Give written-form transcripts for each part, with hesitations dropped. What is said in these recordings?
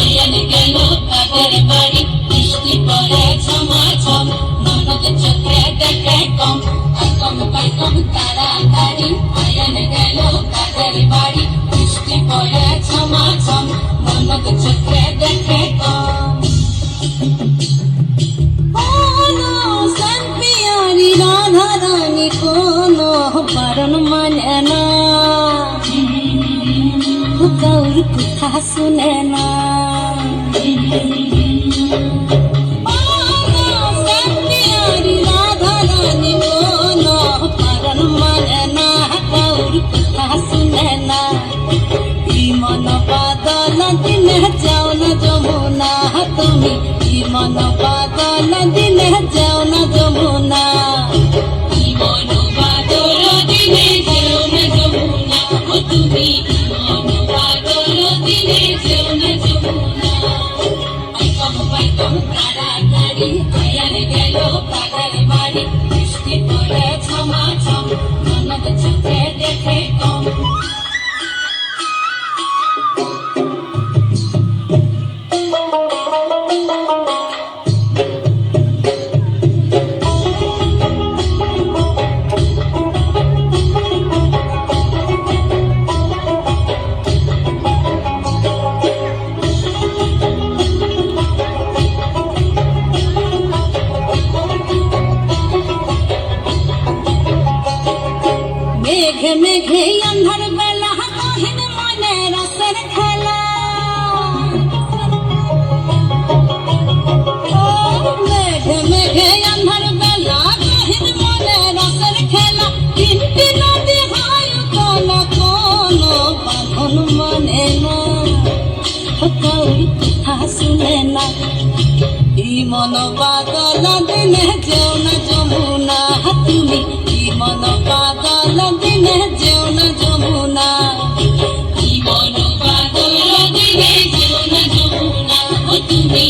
আয়ানে গেল কাদের বাড়ি, বৃষ্টি পড়ে ঝমাঝম, ননদ চোখে দেখে কম, পাই কম তাড়াতাড়ি। আয়ানে গেল কাদের বাড়ি, বৃষ্টি পড়ে ঝমাঝম, ননদ চোখে দেখে কম। রাধা রানী কোনো বারণ মানে না, কাউর কথা শুনে না। রাধা রানী কোনো বারণ মানে না, কাউর কথা শুনে না। মন বাদল দিনে যাও না যমুনা, তুমি মন বাদল দিনে যাও না যমুনা। মন বাদল দিনে যাও না যমুনা, তুমি মন বাদল দিনে যাও না যমুনা। পাইকম তাড়াতাড়ি, আয়ানে গেল কাদের বাড়ি, বৃষ্টি পড়ে ঝমাঝম, ননদ চোখে দেখে কম। মেঘে মেঘে আন্ধার বেলা কহিন মনে রসের খেলা, মেঘে মেঘে আন্ধার বেলা কহিন মনে রসের খেলা। তিনটি নদী হয় কোন কোন বাঁধন মানে না, কাউর কথা শুনে না। মন বাদল দিনে যেও না যমুনা, তুমি মন বাদল দিনে যেও না যমুনা। মন বাদল দিনে যেও না যমুনা, তুমি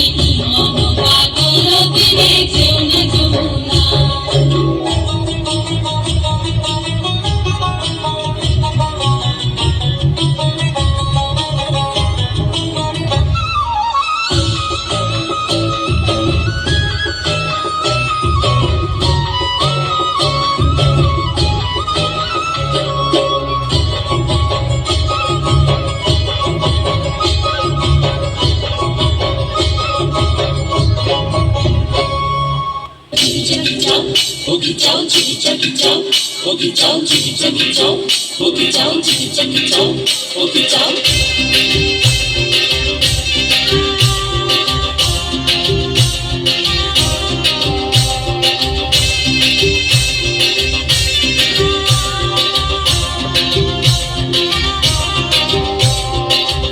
মন বাদল দিনে যেও না Jamuna. Boogie down, jiggy jiggy down, boogie down, jiggy jiggy down, boogie down, jiggy jiggy down, boogie down.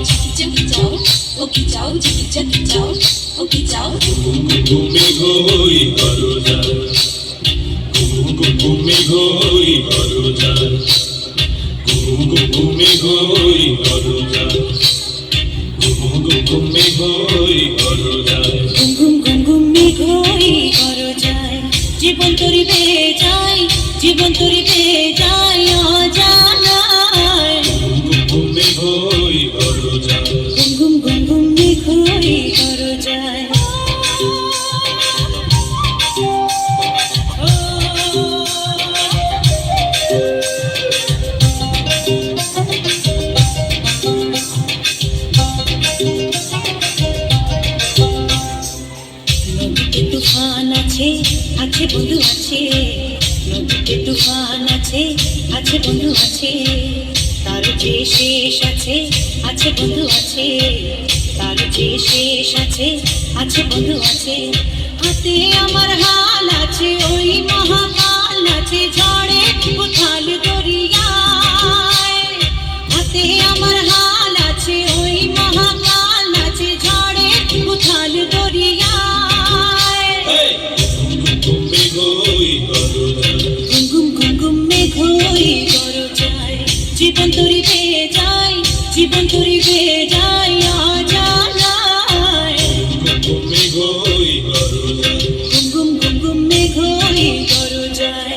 Jiggy jiggy down, boogie down, jiggy jiggy down, boogie down. Boogie hoi karo jai. ঘুমি ঘই করো যায়, ঘুমি ঘই করো যায়, ঘুমি ঘই করো যায়, ঘুমি ঘই করো যায়। জীবন তরিবে যায়, জীবন তরিবে যায় অজানায়। ঘুমি ঘই করো যায়, ঘুমি ঘই করো যায়। আছে বন্ধু আছে, নদীতে তুফান আছে, আছে বন্ধু আছে, তার যে শেষ আছে, আছে বন্ধু আছে, তার যে শেষ আছে, আছে বন্ধু আছে। হাতে আমার হাল আছে, ওই মহাকাল আছে, ঝড়ে উথাল দরিয়ায়। হাতে আমার হাল আছে, ওই মহাকাল আছে, ঝড়ে উথাল দরিয়ায়। জীবন তরিবে যায়, জীবন তরিবে যায় অজানায়। ঘুমে ঘই করো যায়, ঘুমে ঘই করো যায়।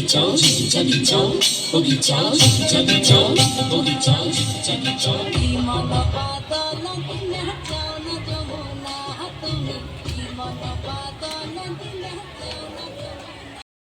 চাও যদি জানি চাও বগি চাও যদি জানি চাও বগি চাও যদি জানি চাও